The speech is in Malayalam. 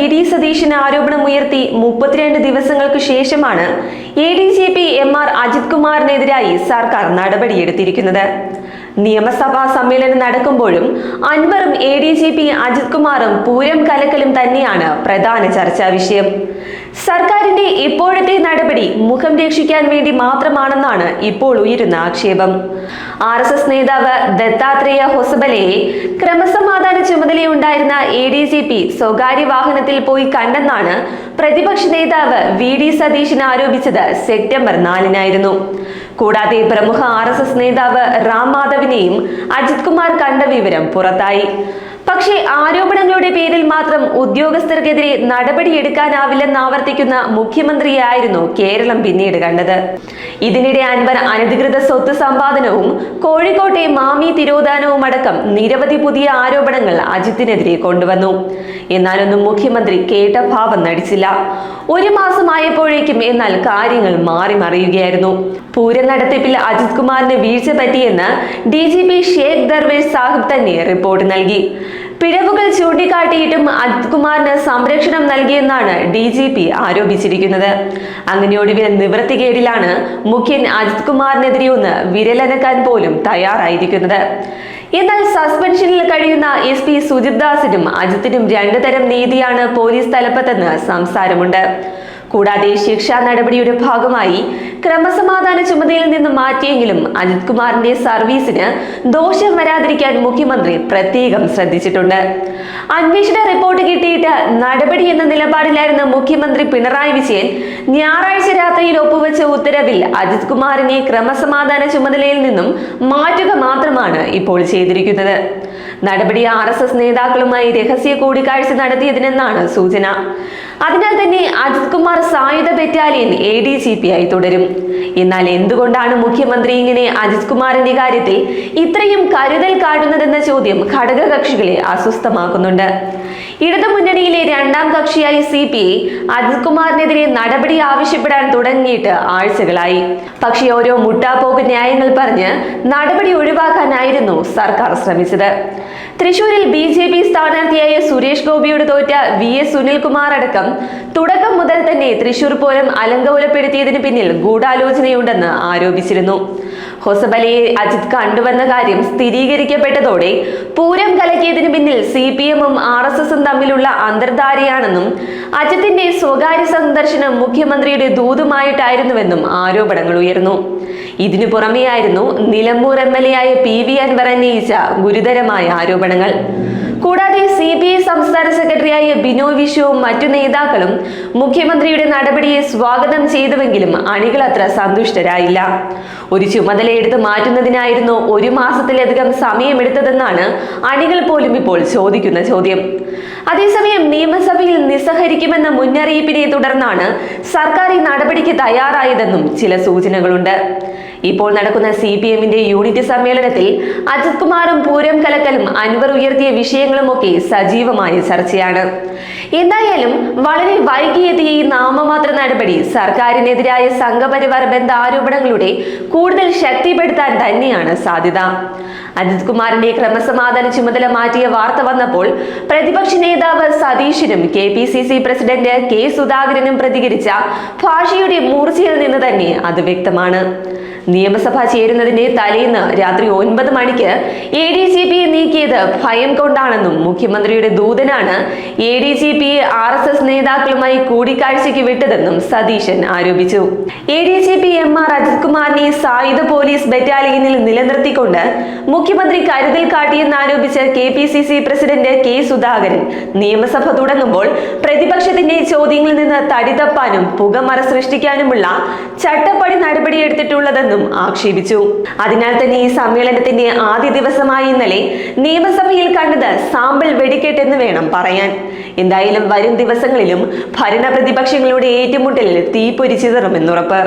വി.ഡി. സതീശന് ആരോപണമുയർത്തി 32 ദിവസങ്ങൾക്ക് ശേഷമാണ് ADGP MR അജിത് കുമാറിനെതിരായി സർക്കാർ നടപടിയെടുത്തിരിക്കുന്നത്. നിയമസഭാ സമ്മേളനം നടക്കുമ്പോഴും അൻവറും ADGP അജിത് കുമാറും പൂരം കലക്കലും തന്നെയാണ് പ്രധാന ചർച്ചാ വിഷയം. സർക്കാരിന്റെ ഇപ്പോഴത്തെ നടപടി മുഖം രക്ഷിക്കാൻ വേണ്ടി മാത്രമാണെന്നാണ് ഇപ്പോൾ ഉയരുന്ന ആക്ഷേപം. RSS നേതാവ് ദത്താത്രേയ ഹൊസബലയെ ക്രമസമാധാന ചുമതലയുണ്ടായിരുന്ന ADGP സ്വകാര്യ വാഹനത്തിൽ പോയി കണ്ടെന്നാണ് പ്രതിപക്ഷ നേതാവ് V.D. സതീശൻ ആരോപിച്ചത് സെപ്റ്റംബർ 4-നായിരുന്നു. കൂടാതെ പ്രമുഖ RSS നേതാവ് റാം മാധവിനെയും അജിത് കുമാർ കണ്ട വിവരം പുറത്തായി. പക്ഷേ ആരോപണങ്ങളുടെ പേരിൽ മാത്രം ഉദ്യോഗസ്ഥർക്കെതിരെ നടപടിയെടുക്കാനാവില്ലെന്ന് ആവർത്തിക്കുന്ന മുഖ്യമന്ത്രിയായിരുന്നു കേരളം പിന്നീട് കണ്ടത്. ഇതിനിടെ അൻവർ അനധികൃത സ്വത്ത് സമ്പാദനവും കോഴിക്കോട്ടെ മാമി തിരോധാനവും അടക്കം നിരവധി പുതിയ ആരോപണങ്ങൾ അജിത്തിനെതിരെ കൊണ്ടുവന്നു. എന്നാലൊന്നും മുഖ്യമന്ത്രി കേട്ട ഭാവം നടിച്ചില്ല. 1 മാസമായപ്പോഴേക്കും എന്നാൽ കാര്യങ്ങൾ മാറി മറിയുകയായിരുന്നു. പൂരം നടത്തിപ്പിൽ അജിത് കുമാറിന് വീഴ്ച പറ്റിയെന്ന് DGP ഷേഖ് ദർവേഷ് സാഹിബ് തന്നെ റിപ്പോർട്ട് നൽകി. പിഴവുകൾ ചൂണ്ടിക്കാട്ടിയിട്ടും അജിത് കുമാറിന് സംരക്ഷണം നൽകിയെന്നാണ് DGP ആരോപിച്ചിരിക്കുന്നത്. അങ്ങനെ ഒടുവിൽ നിവൃത്തികേടിലാണ് മുഖ്യൻ അജിത് കുമാറിനെതിരെ ഒന്ന് വിരലനക്കാൻ പോലും തയ്യാറായിരിക്കുന്നത്. എന്നാൽ സസ്പെൻഷനിൽ കഴിയുന്ന SP സുജിത് ദാസിനും അജിത്തിനും 2 തരം നീതിയാണ് പോലീസ് തലപ്പത്തെന്ന് സംസാരമുണ്ട്. കൂടാതെ ശിക്ഷാ നടപടിയുടെ ഭാഗമായി ക്രമസമാധാന ചുമതലയിൽ നിന്ന് മാറ്റിയെങ്കിലും അജിത് കുമാറിന്റെ സർവീസിന് ദോഷം വരാതിരിക്കാൻ മുഖ്യമന്ത്രി പ്രത്യേകം ശ്രദ്ധിച്ചിട്ടുണ്ട്. അന്വേഷണ റിപ്പോർട്ട് കിട്ടിയിട്ട് നടപടി എന്ന നിലപാടിലായിരുന്ന മുഖ്യമന്ത്രി പിണറായി വിജയൻ ഞായറാഴ്ച രാത്രിയിൽ ഒപ്പുവെച്ച ഉത്തരവിൽ അജിത് കുമാറിനെ ക്രമസമാധാന ചുമതലയിൽ നിന്നും മാറ്റുക മാത്രമാണ് ഇപ്പോൾ ചെയ്തിരിക്കുന്നത്. നടപടി RSS നേതാക്കളുമായി രഹസ്യ കൂടിക്കാഴ്ച നടത്തിയതിനെന്നാണ് സൂചന. അതിനാൽ തന്നെ അജിത് കുമാർ സായുധ ബറ്റാലിയൻ ADGP ആയി തുടരും. എന്നാൽ എന്തുകൊണ്ടാണ് മുഖ്യമന്ത്രി ഇങ്ങനെ അജിത് കുമാറിന്റെ കാര്യത്തിൽ ഇത്രയും കരുതൽ കാട്ടുന്നതെന്ന ചോദ്യം ഘടകകക്ഷികളെ അസ്വസ്ഥമാക്കുന്നുണ്ട്. ഇടതുമുന്നണിയിലെ 2ാം കക്ഷിയായ CPI അജിത് കുമാറിനെതിരെ നടപടി ആവശ്യപ്പെടാൻ തുടങ്ങിയിട്ട് ആഴ്ചകളായി. പക്ഷേ ഓരോ മുട്ടാപ്പോക്ക് ന്യായങ്ങൾ പറഞ്ഞ് നടപടി ഒഴിവാക്കാനായിരുന്നു സർക്കാർ ശ്രമിച്ചത്. തൃശൂരിൽ BJP സ്ഥാനാർത്ഥിയായ സുരേഷ് ഗോപിയോട് തോറ്റ VS സുനിൽകുമാർ അടക്കം തുടക്കം മുതൽ തന്നെ തൃശൂർ പൂരം അലങ്കോലപ്പെടുത്തിയതിന് പിന്നിൽ ഗൂഢാലോചനയുണ്ടെന്ന് ആരോപിച്ചിരുന്നു. ഹൊസബലയെ അജിത് കണ്ടുവന്ന കാര്യം സ്ഥിരീകരിക്കപ്പെട്ടതോടെ പൂരം കലക്കിയതിന് പിന്നിൽ CPM-ഉം RSS-ഉം തമ്മിലുള്ള അന്തർധാരയാണെന്നും അജിത്തിന്റെ സ്വകാര്യ സന്ദർശനം മുഖ്യമന്ത്രിയുടെ ദൂതുമായിട്ടായിരുന്നുവെന്നും ആരോപണങ്ങൾ ഉയർന്നു. ഇതിനു പുറമെയായിരുന്നു നിലമ്പൂർ MLA ആയ PV അൻവർ ഉന്നയിച്ച ഗുരുതരമായ ആരോപണങ്ങൾ. കൂടാതെ CPI സംസ്ഥാന സെക്രട്ടറിയായ ബിനോയ് വിശ്വവും മറ്റു നേതാക്കളും മുഖ്യമന്ത്രിയുടെ നടപടിയെ സ്വാഗതം ചെയ്തുവെങ്കിലും അണികൾ അത്ര സന്തുഷ്ടരായില്ല. ഒരു ചുമതലയെടുത്ത് മാറ്റുന്നതിനായിരുന്നു 1 മാസത്തിലധികം സമയമെടുത്തതെന്നാണ് അണികൾ പോലും ഇപ്പോൾ ചോദിക്കുന്ന ചോദ്യം. അതേസമയം നിയമസഭയിൽ നിസ്സഹരിക്കുമെന്ന മുന്നറിയിപ്പിനെ തുടർന്നാണ് സർക്കാർ ഈ നടപടിക്ക് തയ്യാറായതെന്നും ചില സൂചനകളുണ്ട്. ഇപ്പോൾ നടക്കുന്ന CPM-ന്റെ യൂണിറ്റ് സമ്മേളനത്തിൽ അജിത് കുമാറും പൂരം കലക്കലും അൻവർ ഉയർത്തിയ വിഷയങ്ങളുമൊക്കെ സജീവമായ ചർച്ചയാണ്. എന്തായാലും വളരെ വൈകിയെത്തിയ ഈ നാമമാത്ര നടപടി സർക്കാരിനെതിരായ സംഘപരിവാർ ബന്ധ ആരോപണങ്ങളുടെ കൂടുതൽ ശക്തിപ്പെടുത്താൻ തന്നെയാണ് സാധ്യത. അജിത് കുമാറിന്റെ ക്രമസമാധാന ചുമതല മാറ്റിയ വാർത്ത വന്നപ്പോൾ പ്രതിപക്ഷ നേതാവ് സതീശനും KPCC പ്രസിഡന്റ് K. സുധാകരനും പ്രതികരിച്ച ഭാഷയുടെ മൂർച്ചയിൽ നിന്ന് തന്നെ അത് വ്യക്തമാണ്. നിയമസഭ ചേരുന്നതിന്റെ തലേന്ന് രാത്രി 9 മണിക്ക് ADGP-യെ നീക്കിയത് ഭയം കൊണ്ടാണെന്നും മുഖ്യമന്ത്രിയുടെ ദൂതനാണ് ADGP-യെ RSS നേതാക്കളുമായി കൂടിക്കാഴ്ചയ്ക്ക് വിട്ടതെന്നും സതീശൻ ആരോപിച്ചു. ADGP MR അജിത് കുമാറിനെ സായുധ പോലീസ് ബറ്റാലിയനിൽ നിലനിർത്തിക്കൊണ്ട് മുഖ്യമന്ത്രി കരുതൽ കാട്ടിയെന്നാരോപിച്ച് KPCC പ്രസിഡന്റ് K. സുധാകരൻ നിയമസഭ തുടങ്ങുമ്പോൾ പ്രതിപക്ഷത്തിന്റെ ചോദ്യങ്ങളിൽ നിന്ന് തടിതപ്പാനും പുകമറ സൃഷ്ടിക്കാനുമുള്ള ചട്ടപ്പടി നടപടിയെടുത്തിട്ടുള്ളതെന്നും ആക്ഷേപിച്ചു. അതിനാൽ തന്നെ ഈ സമ്മേളനത്തിന്റെ ആദ്യ ദിവസമായ ഇന്നലെ നിയമസഭയിൽ കണ്ടത് സാമ്പിൾ വെടിക്കെട്ടെന്ന് വേണം പറയാൻ. എന്തായാലും വരും ദിവസങ്ങളിലും ഭരണ പ്രതിപക്ഷങ്ങളുടെ ഏറ്റുമുട്ടലിൽ തീപ്പൊരി ചിതറുമെന്നുറപ്പ്.